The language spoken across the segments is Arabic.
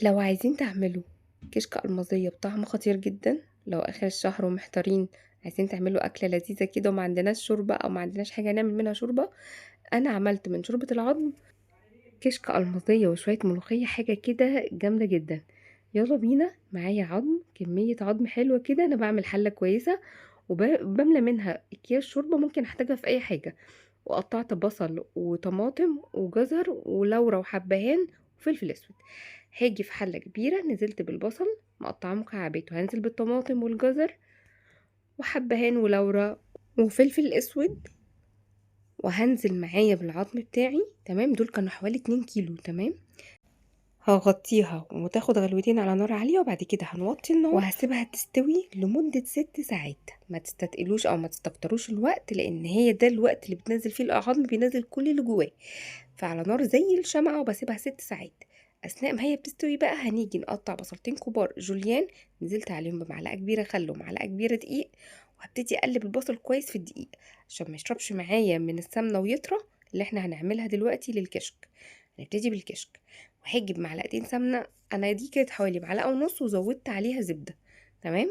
لو عايزين تعملوا كشك ألمظية بطعم خطير جدا، لو آخر الشهر ومحتارين عايزين تعملوا أكلة لذيذة كده وما عندناش شوربة أو ما عندناش حاجة نعمل منها شوربة، أنا عملت من شوربة العظم كشك ألمظية وشوية ملوخية، حاجة كده جامدة جدا. يلا بينا. معايا عظم، كمية عظم حلوة كده، أنا بعمل حلة كويسة وبملى منها أكياس شوربة ممكن أحتاجها في أي حاجة. وقطعت بصل وطماطم وجزر ولورا وحبهان وفلفل اسود. هاجي في حله كبيره، نزلت بالبصل مقطعاه مكعبات، وهنزل بالطماطم والجزر وحبهان ولورا وفلفل اسود، وهنزل معايا بالعظم بتاعي. تمام، دول كانوا حوالي 2 كيلو. تمام، هغطيها وتاخد غلوتين على نار عالية، وبعد كده هنوطي النار وهسيبها تستوي لمدة 6 ساعات. ما تستتقلوش او ما تستكتروش الوقت، لان هي ده الوقت اللي بتنزل فيه العظم، بينزل كل اللي جواه. فعلى نار زي الشمعة وبسيبها 6 ساعات. اثناء ما هي بتستوي بقى هنيجي نقطع بصلتين كبار جوليان، نزلت عليهم بمعلقة كبيرة خل ومعلقة كبيرة دقيق، وهبتدي اقلب البصل كويس في الدقيق عشان ما يشربش معايا من السمنة ويطرى اللي احنا هنعملها دلوقتي للكشك. هنبتدي بالكشك، وهاجي بمعلقتين سمنه. انا دي كانت حوالي معلقه ونص وزودت عليها زبده. تمام،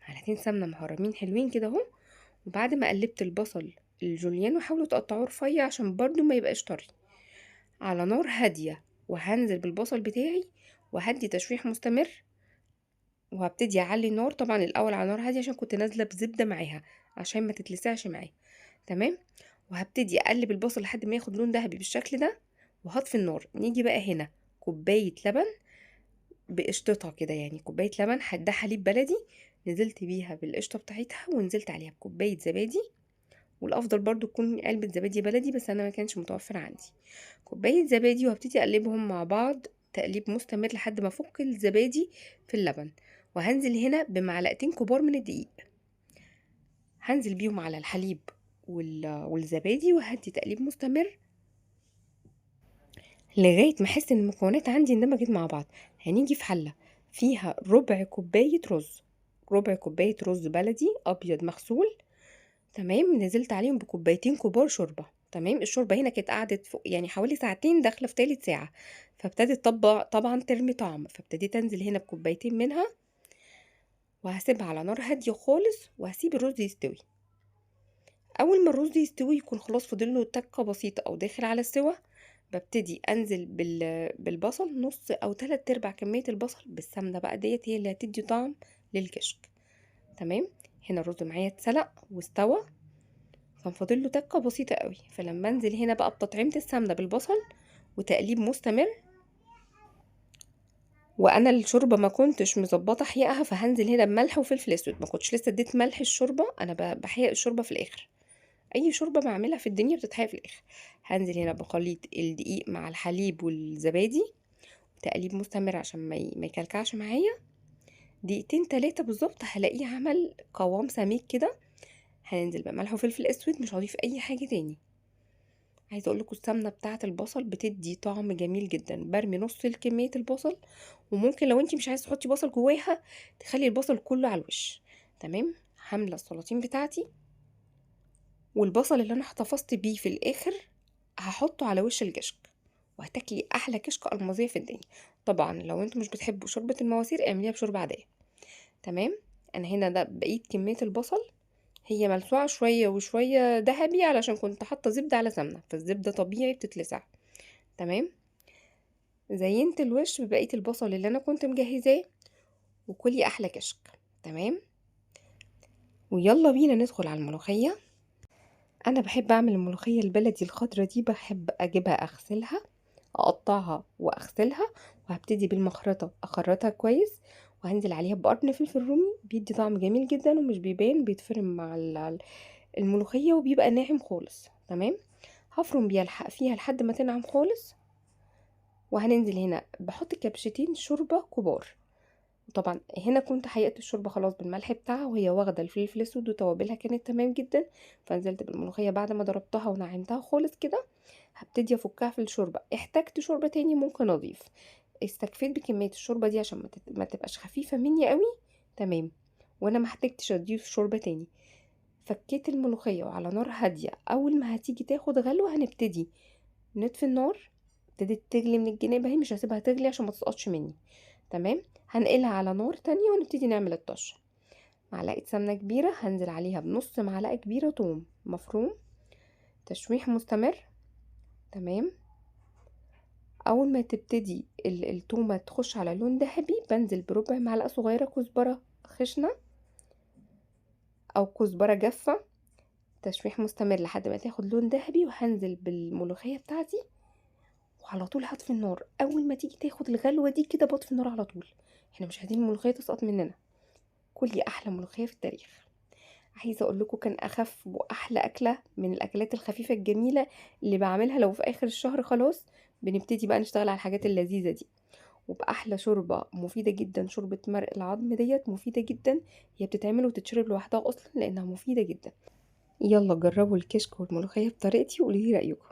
معلقتين سمنه مهرمين حلوين كده اهو. وبعد ما قلبت البصل الجوليان، وحاولوا تقطعوه رفيع عشان برضو ما يبقاش طري، على نار هاديه. وهنزل بالبصل بتاعي وهدي تشويح مستمر، وهبتدي اعلي النار طبعا الاول على نار هاديه عشان كنت نازله بزبده معاها عشان ما تتلسعش معايا. تمام، وهبتدي اقلب البصل لحد ما ياخد لون ذهبي بالشكل ده، وهطفي النار. نيجي بقى هنا كوبايه لبن بقشطتها كده، يعني كوباية لبن، ده حليب بلدي، نزلت بيها بالقشطة بتاعتها، ونزلت عليها بكوباية زبادي. والأفضل برضو تكون علبة زبادي بلدي، بس أنا ما كانش متوفر عندي. كوباية زبادي، وهبتدي أقلبهم مع بعض تقليب مستمر لحد ما أفك الزبادي في اللبن. وهنزل هنا بمعلقتين كبار من الدقيق، هنزل بيهم على الحليب والزبادي، وهدي تقليب مستمر لغاية ما احس ان المكونات عندي اندمجت مع بعض. هنيجي في حلة فيها ربع كوباية رز، ربع كوباية رز بلدي ابيض مغسول. تمام، نزلت عليهم بكوبايتين كبار شوربة. تمام، الشوربة هنا كانت قعدت فوق يعني حوالي ساعتين، داخلة في تالت ساعة، فابتدت طبعا ترمي طعم، فابتديت انزل هنا بكوبايتين منها، وهسيبها على نار هادية خالص، وهسيب الرز يستوي. اول ما الرز يستوي يكون خلاص فاضله تكه بسيطه او داخل على السوا، ببتدي انزل بالبصل، نص او تلات ارباع كميه البصل بالسمنه بقى، ديت هي اللي هتدي طعم للكشك. تمام، هنا الرز معايا اتسلق واستوى، كان فاضله تكه بسيطه قوي. فلما انزل هنا بقى بتطعيمه السمنه بالبصل وتقليب مستمر، وانا الشوربه ما كنتش مظبطه حقيقها، فهنزل هنا بملح وفلفل اسود، ما كنتش لسه اديت ملح الشوربه، انا بحقق الشوربه في الاخر. اي شوربه بعملها في الدنيا بتتحقق في الاخر. هنزل هنا بخليط الدقيق مع الحليب والزبادي، تقليب مستمر عشان ما يكلكعش معايا. دقيقتين تلاتة بالظبط هلاقيه عمل قوام سميك كده. هننزل بملح وفلفل اسود، مش هضيف اي حاجه تاني. عايزه اقول لكم السمنه بتاعه البصل بتدي طعم جميل جدا، برمي نص كميه البصل، وممكن لو انت مش عايزه تحطي بصل جواها تخلي البصل كله على الوش. تمام، حامله السلاطين بتاعتي، والبصل اللي انا احتفظت بيه في الاخر هحطه على وش الكشك، وهتاكلي احلى كشك المظيه في الدنيا. طبعا لو انتوا مش بتحبوا شوربه المواسير اعمليها بشوربه عاديه. تمام، انا هنا ده بقيت كميه البصل، هي ملسوعه شويه وشويه ذهبي علشان كنت حاطه زبده على سمنه، فالزبده طبيعي بتتلسع. تمام، زينت الوش ببقيه البصل اللي انا كنت مجهزاه، وكلي احلى كشك. تمام، ويلا بينا ندخل على الملوخيه. انا بحب اعمل الملوخيه البلدي الخضرا دي، بحب اجيبها اغسلها، اقطعها واغسلها، وهبتدي بالمخرطه اخرطها كويس، وهنزل عليها بقرن فلفل رومي، بيدي طعم جميل جدا ومش بيبان، بيتفرم مع الملوخيه وبيبقى ناعم خالص. تمام، هفرم بيها فيها لحد ما تنعم خالص. وهننزل هنا بحط كبشتين شوربه كبار. وطبعا هنا كنت حققت الشوربه خلاص بالملح بتاعها، وهي واخده الفلفل الاسود وتوابلها كانت تمام جدا. فنزلت بالملوخيه بعد ما ضربتها ونعمتها خالص كده، هبتدي افكها في الشوربه. احتجت شوربه تاني ممكن اضيف، استكفيت بكميه الشوربه دي عشان ما تبقاش خفيفه مني قوي. تمام، وانا ما احتجتش اضيف شوربه تاني. فكيت الملوخيه وعلى نار هاديه، اول ما هتيجي تاخد غلوه هنبتدي نطفي النار، ابتدت تغلي من الجناب اهي، مش هسيبها تغلي عشان ما تسقطش مني. تمام. هنقلها على نار تانية ونبتدي نعمل الطشه. معلقه سمنه كبيره هنزل عليها بنص معلقه كبيره توم مفروم، تشويح مستمر. تمام. اول ما تبتدي التومه تخش على لون ذهبي بنزل بربع معلقه صغيره كزبره خشنه او كزبره جافه، تشويح مستمر لحد ما تاخد لون ذهبي. وهنزل بالملوخيه بتاعتي وعلى طول هطفي النار. اول ما تيجي تاخد الغلوه دي كده بطفي النار على طول، احنا مش عايزين الملوخيه تسقط مننا. كلي احلى ملوخيه في التاريخ. عايزه اقول لكم كان اخف واحلى اكله من الاكلات الخفيفه الجميله اللي بعملها لو في اخر الشهر خلاص بنبتدي بقى نشتغل على الحاجات اللذيذه دي. وبأحلى شوربة مفيدة جدا، شوربة مرق العظم ديت مفيدة جدا. هي بتتعمل وتتشرب لوحدها أصلا لأنها مفيدة جدا. يلا جربوا الكشك والملوخية بطريقتي وقولي لي رأيكم.